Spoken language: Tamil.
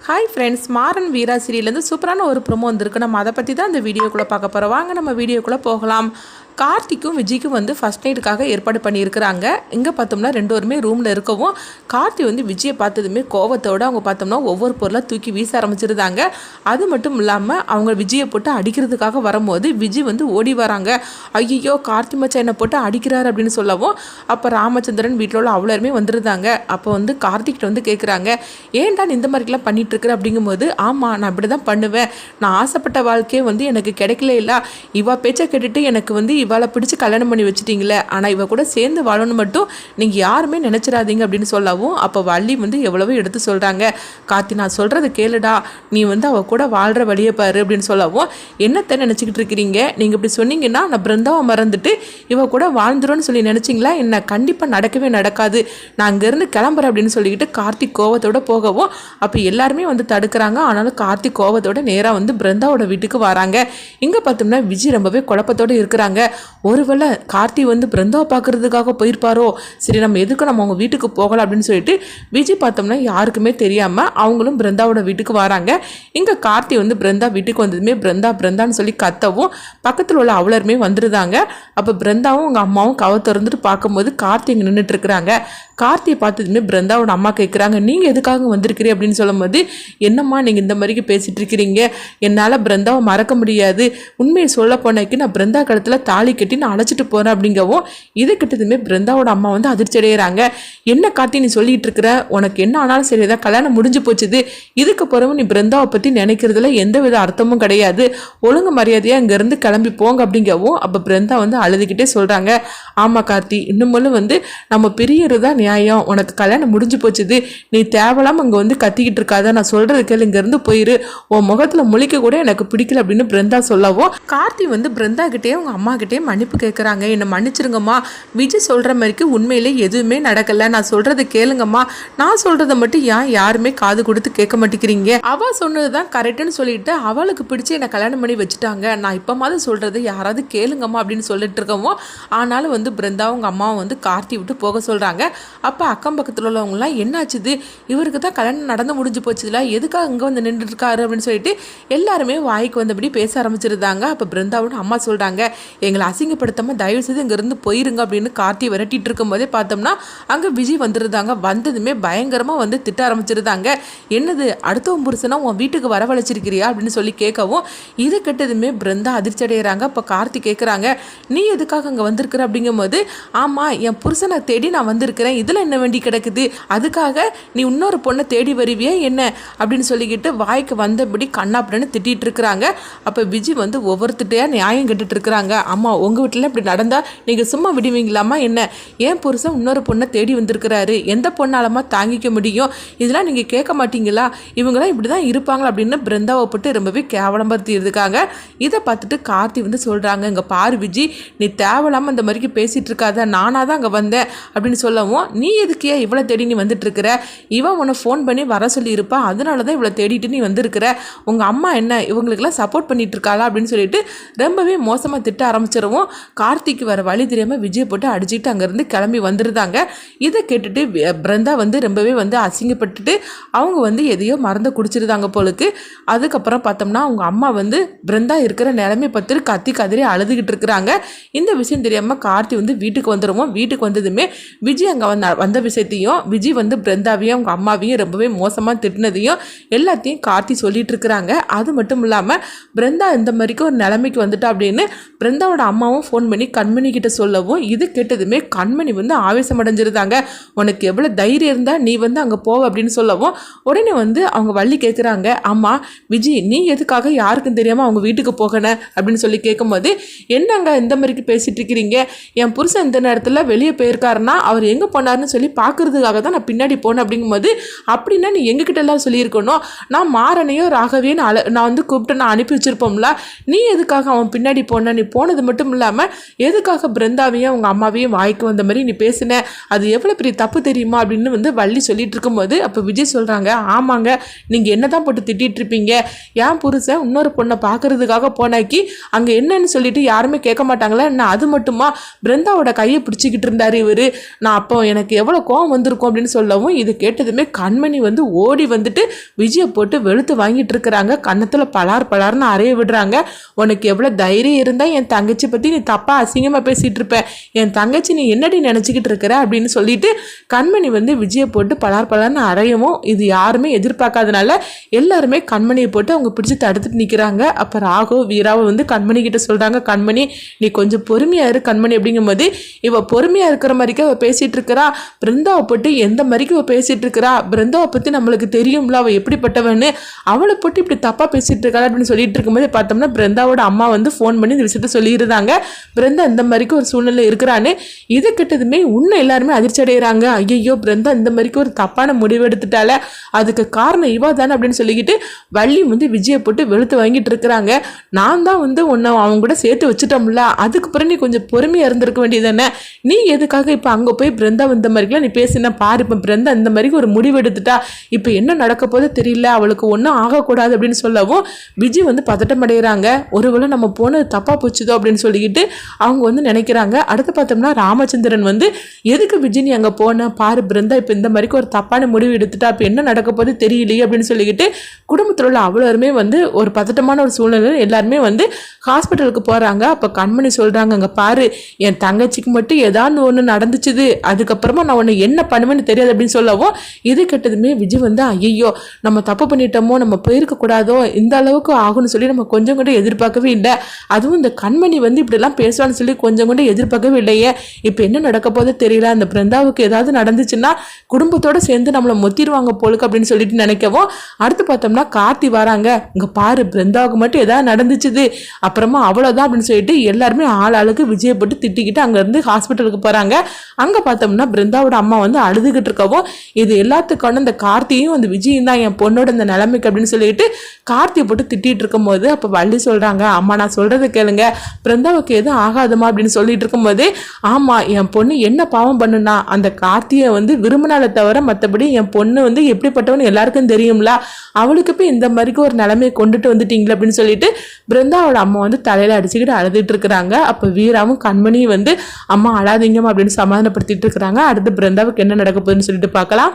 ஹாய் ஃப்ரெண்ட்ஸ், மாறன் வீரா சீரியல்லேருந்து சூப்பரான ஒரு ப்ரோமோ வந்திருக்கு. நம்ம அதை பற்றி தான் இந்த வீடியோக்குள்ளே பார்க்க போகிறோம். வாங்க நம்ம வீடியோக்குள்ளே போகலாம். கார்த்திக்கும் விஜய்க்கும் வந்து ஃபஸ்ட் நைட்டுக்காக ஏற்பாடு பண்ணியிருக்கிறாங்க. இங்கே பார்த்தோம்னா ரெண்டு பேருமே ரூமில் இருக்கவும் கார்த்தி வந்து விஜயை பார்த்ததுமே கோவத்தோடு அவங்க பார்த்தோம்னா ஒவ்வொரு பொருளாக தூக்கி வீச ஆரம்பிச்சிருந்தாங்க. அது மட்டும் இல்லாமல் அவங்க விஜயை போட்டு அடிக்கிறதுக்காக வரும்போது விஜய் வந்து ஓடி வராங்க. ஐயோ, கார்த்தி மச்சான் என்னை போட்டு அடிக்கிறார் அப்படின்னு சொல்லவும் அப்போ ராமச்சந்திரன் வீட்டில் உள்ள அவ்வளோருமே வந்துருந்தாங்க. அப்போ வந்து கார்த்திக்கிட்ட வந்து கேட்குறாங்க, ஏன்டா இந்த மாதிரிலாம் பண்ணிகிட்ருக்குற அப்படிங்கும்போது, ஆமாம் நான் இப்படி தான் பண்ணுவேன், நான் ஆசைப்பட்ட வாழ்க்கையே வந்து எனக்கு கிடைக்கல, இல்லை இவா பேச்சை கேட்டுட்டு எனக்கு வந்து இவளை பிடிச்சி கல்யாணம் பண்ணி வச்சுட்டிங்களே, ஆனால் இவ கூட சேர்ந்து வாழணும் மட்டும் நீங்கள் யாருமே நினச்சிடாதீங்க அப்படின்னு சொல்லவும் அப்போ வள்ளி வந்து எவ்வளவோ எடுத்து சொல்கிறாங்க. கார்த்தி, நான் சொல்கிறது கேளுடா, நீ வந்து அவள் கூட வாழ்கிற வழியை பாரு அப்படின்னு சொல்லவும், என்னத்தை நினச்சிக்கிட்டு இருக்கிறீங்க, நீங்கள் இப்படி சொன்னீங்கன்னா நான் பிருந்தாவை மறந்துட்டு இவ கூட வாழ்ந்துருன்னு சொல்லி நினச்சிங்களா, என்ன கண்டிப்பாக நடக்கவே நடக்காது, நான் அங்கேருந்து கிளம்புறேன் அப்படின்னு சொல்லிக்கிட்டு கார்த்திக் கோவத்தோடு போகவும் அப்போ எல்லாருமே வந்து தடுக்கிறாங்க. ஆனாலும் கார்த்திக் கோவத்தோட நேராக வந்து பிருந்தாவோட வீட்டுக்கு வராங்க. இங்கே பார்த்தோம்னா விஜய் ரொம்பவே குழப்பத்தோடு இருக்கிறாங்க. ஒருவேளை கார்த்தி வந்து பிருந்தாவை பார்க்கறதுக்காக போயிருப்பாரோ, சரி நம்ம எதுக்கு நம்ம அவங்க வீட்டுக்கு போகலாம் அப்படின்னு சொல்லிட்டு விஜய் பார்த்தோம்னா யாருக்குமே தெரியாமல் அவங்களும் பிருந்தாவோட வீட்டுக்கு வராங்க. இங்கே கார்த்தி வந்து பிருந்தா வீட்டுக்கு வந்ததுமே பிருந்தா பிருந்தான்னு சொல்லி கத்தவும் பக்கத்தில் உள்ள அவ்வளோருமே வந்துருந்தாங்க. அப்போ பிருந்தாவும் அவங்க அம்மாவும் கவை திறந்துட்டு பார்க்கும்போது கார்த்தி இங்கே நின்றுட்டு இருக்கிறாங்க. கார்த்தியை பார்த்ததுமே பிருந்தாவோட அம்மா கேட்குறாங்க, நீங்கள் எதுக்காக வந்திருக்கிறீ அப்படின்னு சொல்லும்போது, என்னம்மா நீங்கள் இந்த மாதிரிக்கு பேசிகிட்டு இருக்கிறீங்க, என்னால் பிருந்தாவை மறக்க முடியாது, உண்மையை சொல்ல போனாக்கி நான் பிருந்தா கழுத்தில் தாலி கட்டி நான் அழைச்சிட்டு போகிறேன் அப்படிங்கவும் இது கிட்டதுமே பிருந்தாவோட அம்மா வந்து அதிர்ச்சி அடைகிறாங்க. என்ன கார்த்தி நீ சொல்லிட்டு இருக்கிற, உனக்கு என்ன ஆனாலும் சரி, ஏதாவது கல்யாணம் முடிஞ்சு போச்சுது, இதுக்கு பிறகு நீ பிருந்தாவை பற்றி நினைக்கிறதுல எந்த வித அர்த்தமும் கிடையாது, ஒழுங்கு மரியாதையாக இங்கேருந்து கிளம்பி போங்க அப்படிங்கவும் அப்போ பிருந்தா வந்து அழுதுகிட்டே சொல்கிறாங்க, ஆமாம் கார்த்தி, இன்னும் வந்து நம்ம பிரியறதா நியாயம், உனக்கு கல்யாணம் முடிஞ்சு போச்சுது, நீ தேவலாமல் அங்கே வந்து கத்திக்கிட்டு இருக்காத, நான் சொல்கிறது கேளு, இங்கேருந்து போயிரு, உன் முகத்தில் முழிக்க கூட எனக்கு பிடிக்கல அப்படின்னு பிருந்தா சொல்லவும் கார்த்தி வந்து பிருந்தா கிட்டே அவங்க அம்மா கிட்டே மன்னிப்பு கேட்குறாங்க. என்னை மன்னிச்சிருங்கம்மா, விஜய் சொல்கிற மாதிரிக்கு உண்மையிலே எதுவுமே நடக்கலை, நான் சொல்கிறது கேளுங்கம்மா, நான் சொல்கிறத மட்டும் ஏன் யாருமே காது கொடுத்து கேட்க மாட்டேங்கிறீங்க, அவள் சொன்னது தான் கரெக்டுன்னு சொல்லிட்டு அவளுக்கு பிடிச்சி என்னை கல்யாணம் பண்ணி வச்சுட்டாங்க, நான் இப்போ மாதிரி சொல்கிறது யாராவது கேளுங்கம்மா அப்படின்னு சொல்லிட்டு இருக்கவும் ஆனாலும் வந்து பிருந்தா அவங்க அம்மாவை வந்து கார்த்தி விட்டு போக சொல்கிறாங்க. அப்போ அக்கம் பக்கத்தில் உள்ளவங்களாம் என்னாச்சுது, இவருக்கு தான் கல்யாணம் நடந்து முடிஞ்சு போச்சுல, எதுக்காக இங்கே வந்து நின்றுட்டு இருக்காரு அப்படின்னு சொல்லிட்டு எல்லாருமே வாய்க்கு வந்தபடி பேச ஆரம்பிச்சிருந்தாங்க. அப்போ பிருந்தாவோட அம்மா சொல்கிறாங்க, எங்களை அசிங்கப்படுத்தாமல் தயவு செய்து இங்கேருந்து போயிருங்க அப்படின்னு கார்த்தியை விரட்டிட்டு இருக்கும்போதே பார்த்தோம்னா அங்கே விஜய் வந்துருந்தாங்க. வந்ததுமே பயங்கரமாக வந்து திட்ட ஆரம்பிச்சிருந்தாங்க. என்னது, அடுத்தவன் புருஷனா உன் வீட்டுக்கு வரவழைச்சிருக்கிறியா அப்படின்னு சொல்லி கேட்கவும் இது கெட்டதுமே பிருந்தா அதிர்ச்சி அடைகிறாங்க. அப்போ கார்த்தி கேட்குறாங்க, நீ எதுக்காக அங்கே வந்திருக்கிற அப்படிங்கும்போது, ஆமாம் என் புருஷனை தேடி நான் வந்திருக்கிறேன், இதில் என்ன வேண்டி கிடக்குது, அதுக்காக நீ இன்னொரு பொண்ணை தேடி வருவியே என்ன அப்படின்னு சொல்லிக்கிட்டு வாய்க்கு வந்தபடி கண்ணாப்படன்னு திட்டிகிட்டு இருக்கிறாங்க. அப்போ விஜய் வந்து ஒவ்வொருத்திட்டையா நியாயம் கேட்டுட்டு இருக்கிறாங்க. அம்மா, உங்கள் வீட்டில் இப்படி நடந்தால் நீங்கள் சும்மா விடுவீங்களாமா என்ன, ஏன் புருஷன் இன்னொரு பொண்ணை தேடி வந்திருக்கிறாரு, எந்த பொண்ணாலமா தாங்கிக்க முடியும், இதெல்லாம் நீங்கள் கேட்க மாட்டீங்களா, இவங்களாம் இப்படி தான் இருப்பாங்களா அப்படின்னு பிருந்தாவை போட்டு ரொம்பவே கேவலப்படுத்தி இருக்காங்க. இதை பார்த்துட்டு கார்த்தி வந்து சொல்கிறாங்க, இங்கே பாரு விஜய், நீ தேவையில்லாமல் இந்த மாதிரிக்கு பேசிகிட்டு இருக்காத, நானாக தான் அங்கே வந்தேன் அப்படின்னு சொல்லவும், நீ எதுக்கே இவ்வளோ தேடி நீ வந்துட்டு இருக்கிற, இவன் உன்னை ஃபோன் பண்ணி வர சொல்லி இருப்பா, அதனால தான் இவ்வளோ தேடிட்டு நீ வந்திருக்கிற, உங்கள் அம்மா என்ன இவங்களுக்கெல்லாம் சப்போர்ட் பண்ணிட்டு இருக்காளா அப்படின்னு சொல்லிட்டு ரொம்பவே மோசமாக திட்ட ஆரம்பிச்சிடவும் கார்த்திக்கு வர வழி தெரியாமல் விஜய் போட்டு அடிச்சுட்டு அங்கேருந்து கிளம்பி வந்துருந்தாங்க. இதை கேட்டுட்டு பிருந்தா வந்து ரொம்பவே வந்து அசிங்கப்பட்டுட்டு அவங்க வந்து எதையோ மறந்து குடிச்சிருந்தாங்க போலுக்கு. அதுக்கப்புறம் பார்த்தோம்னா அவங்க அம்மா வந்து பிருந்தா இருக்கிற நிலைமை பார்த்துட்டு கத்தி கதறி அழுதுகிட்டு இருக்கிறாங்க. இந்த விஷயம் தெரியாமல் கார்த்தி வந்து வீட்டுக்கு வந்துடுவோம். வீட்டுக்கு வந்ததுமே விஜய் அங்கே வந்த விஷயத்தையும் விஜய் வந்து பிருந்தாவையும் அவங்க அம்மாவையும் ரொம்பவே மோசமாக திட்டினதையும் எல்லாத்தையும் கார்த்தி சொல்லிட்டு இருக்கிறாங்க. அது மட்டும் இல்லாமல் பிருந்தா இந்த மாதிரிக்கு ஒரு நிலைமைக்கு வந்துட்டா அப்படின்னு பிருந்தாவோட அம்மாவும் ஃபோன் பண்ணி கண்மணி கிட்ட சொல்லவும் இது கேட்டதுமே கண்மணி வந்து ஆவேசம் அடைஞ்சிருந்தாங்க. உனக்கு எவ்வளோ தைரியம் இருந்தால் நீ வந்து அங்கே போவ அப்படின்னு சொல்லவும் உடனே வந்து அவங்க வள்ளி கேட்குறாங்க, அம்மா விஜய் நீ எதுக்காக யாருக்கும் தெரியாமல் அவங்க வீட்டுக்கு போகணும் அப்படின்னு சொல்லி கேட்கும்போது, என்னங்க இந்த மாதிரிக்கு பேசிகிட்டு இருக்கிறீங்க, என் புருஷன் இந்த நேரத்தில் வெளியே போயிருக்காருன்னா அவர் எங்கே போனார்னு சொல்லி பார்க்கறதுக்காக தான் நான் பின்னாடி போனேன் அப்படிங்கும்போது, அப்படின்னா நீ எங்ககிட்ட எல்லாம் சொல்லியிருக்கணும், நான் மாறனையோ ராகவையும் நான் வந்து கூப்பிட்டு நான் அனுப்பி வச்சிருப்போம்ல, நீ எதுக்காக அவன் பின்னாடி போன, நீ போனது மட்டும் இல்லாமல் எதுக்காக பிருந்தாவையும் அவங்க அம்மாவையும் வாய்க்கு வந்த மாதிரி நீ பேசின, அது எவ்வளோ பெரிய தப்பு தெரியுமா அப்படின்னு வந்து வள்ளி சொல்லிட்டு இருக்கும்போது அப்போ விஜய் சொல்கிறாங்க, ஆமாங்க நீங்கள் என்ன தான் போட்டு திட்டிகிட்டு இருப்பீங்க, என் புருஷன் இன்னொரு பொண்ணை பார்க்கறதுக்காக போனாக்கி அங்கே என்னன்னு சொல்லிட்டு யாருமே கேட்க மாட்டாங்களா என்ன, அது மட்டுமா பிருந்தாவோட கையை பிடிச்சிக்கிட்டு இருந்தார் இவர், நான் அப்போ எனக்கு எனக்கு எவ்வளோ கோவம் வந்திருக்கும் அப்படின்னு சொல்லவும் இது கேட்டதுமே கண்மணி வந்து ஓடி வந்துட்டு விஜயை போட்டு வெளுத்து வாங்கிட்டு இருக்கிறாங்க. கன்னத்தில் பலார்னு அறைய விடுறாங்க. உனக்கு எவ்வளோ தைரியம் இருந்தால் என் தங்கச்சி பற்றி நீ தப்பாக அசிங்கமாக பேசிகிட்டு இருப்ப, என் தங்கச்சி நீ என்னடி நினச்சிக்கிட்டு இருக்கிற அப்படின்னு சொல்லிட்டு கண்மணி வந்து விஜயை போட்டு பலார்னு அறையவும் இது யாருமே எதிர்பார்க்காதனால எல்லாருமே கண்மணியை போட்டு அவங்க பிடிச்சி தடுத்துட்டு நிற்கிறாங்க. அப்போ ராகவ் வீராவை வந்து கண்மணி கிட்ட சொல்கிறாங்க, கண்மணி நீ கொஞ்சம் பொறுமையாக இரு கண்மணி அப்படிங்கும்போது இவள் பொறுமையாக இருக்கிற மாதிரிக்கே அவள் பேசிகிட்டு இருக்கிறா. பிருந்தாவை போட்டு எந்த மாதிரிக்கு அவள் பேசிகிட்டு இருக்கிறா, பிருந்தாவை பற்றி நம்மளுக்கு தெரியும்ல அவள் எப்படிப்பட்டவன்னு, அவளை போட்டு இப்படி தப்பாக பேசிகிட்டு இருக்கா அப்படின்னு சொல்லிட்டு இருக்கும்போது பார்த்தோம்னா பிருந்தாவோட அம்மா வந்து ஃபோன் பண்ணி இந்த விஷயத்த சொல்லியிருந்தாங்க. பிருந்தா இந்த மாதிரிக்கு ஒரு சூழ்நிலை இருக்கிறான்னு. இதை கிட்டதுமே இன்னும் எல்லாருமே அதிர்ச்சி அடைகிறாங்க. ஐயோ பிருந்தா இந்த மாதிரிக்கு ஒரு தப்பான முடிவு எடுத்துட்டால, அதுக்கு காரணம் இவா தானே அப்படின்னு சொல்லிக்கிட்டு வள்ளி வந்து விஜயை போட்டு வெளுத்து வாங்கிட்டு இருக்கிறாங்க. நான் தான் வந்து உன்னை அவங்க கூட சேர்த்து வச்சுட்டோம்ல, அதுக்கு பிறகு நீ கொஞ்சம் பொறுமையாக இருந்திருக்க வேண்டியதானே, நீ எதுக்காக இப்போ அங்கே போய் பிருந்தா இந்த மாதிரிலாம் நீ பேசினா பாரு, இப்போ பிருந்தா இந்த மாதிரி ஒரு முடிவு எடுத்துட்டா, இப்போ என்ன நடக்க போதோ தெரியல, அவளுக்கு ஒன்றும் ஆகக்கூடாது அப்படின்னு சொல்லவும் விஜய் வந்து பதட்டம் அடைகிறாங்க. ஒருவேளை நம்ம போனது தப்பாக போச்சுதோ அப்படின்னு சொல்லிக்கிட்டு அவங்க வந்து நினைக்கிறாங்க. அடுத்து பார்த்தோம்னா ராமச்சந்திரன் வந்து எதுக்கு விஜய் நீ அங்கே போன பாரு, பிருந்தா இப்போ இந்த மாதிரி ஒரு தப்பான முடிவு எடுத்துட்டா, இப்போ என்ன நடக்க போது தெரியலையே அப்படின்னு சொல்லிக்கிட்டு குடும்பத்தில் உள்ள அவ்வளோருமே வந்து ஒரு பதட்டமான ஒரு சூழ்நிலை எல்லாருமே வந்து ஹாஸ்பிட்டலுக்கு போகிறாங்க. அப்போ கண்மணி சொல்கிறாங்க, அங்கே பாரு என் தங்கச்சிக்கு மட்டும் ஏதாவது ஒன்று நடந்துச்சுது, அதுக்கப்புறமா நான் உன்னை என்ன பண்ணுவேன்னு தெரியாது அப்படின்னு சொல்லவும் இது கெட்டதுமே விஜய் வந்து ஐயோ நம்ம தப்பு பண்ணிட்டோமோ, நம்ம போயிருக்கக்கூடாதோ, இந்த அளவுக்கு ஆகும்னு சொல்லி நம்ம கொஞ்சம் கூட எதிர்பார்க்கவே இல்லை. அதுவும் இந்த கண்மணி வந்து இப்படிலாம் பேசுவான்னு சொல்லி கொஞ்சம் கூட எதிர்பார்க்கவே இல்லையே, இப்போ என்ன நடக்க போதோ தெரியல, அந்த பிருந்தாவுக்கு ஏதாவது நடந்துச்சுன்னா குடும்பத்தோடு சேர்ந்து நம்மளை மொத்திடுவாங்க போலுக்கு அப்படின்னு சொல்லிட்டு நினைக்கவும் அடுத்து பார்த்தோம்னா கார்த்தி வராங்க. இங்கே பாரு பிருந்தாவுக்கு மட்டும் ஏதாவது நடந்துச்சுது, அப்புறமா அவ்வளோதான் அப்படின்னு சொல்லிட்டு எல்லாருமே ஆளுக்கு விஜயை போட்டு திட்டிக்கிட்டு அங்கேருந்து ஹாஸ்பிட்டலுக்கு போகிறாங்க. அங்கே பார்த்தோம்னா பிருந்தாவோட அம்மா வந்து அழுதுகிட்டு இருக்கவும் இது எல்லாத்துக்கான இந்த கார்த்தியும் அந்த விஜயும் தான் என் பொண்ணோட இந்த நிலைமைக்கு அப்படின்னு சொல்லிட்டு கார்த்தியை போட்டு திட்டிகிட்டு இருக்கும்போது அப்போ வள்ளி சொல்கிறாங்க, அம்மா நான் சொல்கிறத கேளுங்க, பிருந்தாவுக்கு எதுவும் ஆகாதுமா அப்படின்னு சொல்லிட்டு இருக்கும்போது ஆமாம் என் பொண்ணு என்ன பாவம் பண்ணுனா, அந்த கார்த்தியை வந்து விரும்பினால தவிர மற்றபடி என் பொண்ணு வந்து எப்படிப்பட்டவன்னு எல்லாருக்கும் தெரியும்ல, அவளுக்கு போய் இந்த மாதிரிக்கு ஒரு நிலைமையை கொண்டுட்டு வந்துட்டீங்களே அப்படின்னு சொல்லிட்டு பிருந்தாவோட அம்மா வந்து தலையில் அடிச்சுக்கிட்டு அழுதுட்டு இருக்கிறாங்க. அப்போ வீராவும் கண்மணியும் வந்து அம்மா அழாதீங்கம்மா அப்படின்னு சமாதானப்படுத்திட்டு இருக்கிறாங்க. அடுத்து பிருந்தாவுக்கு என்ன நடக்க போகுதுன்னு சொல்லிட்டு பார்க்கலாம்.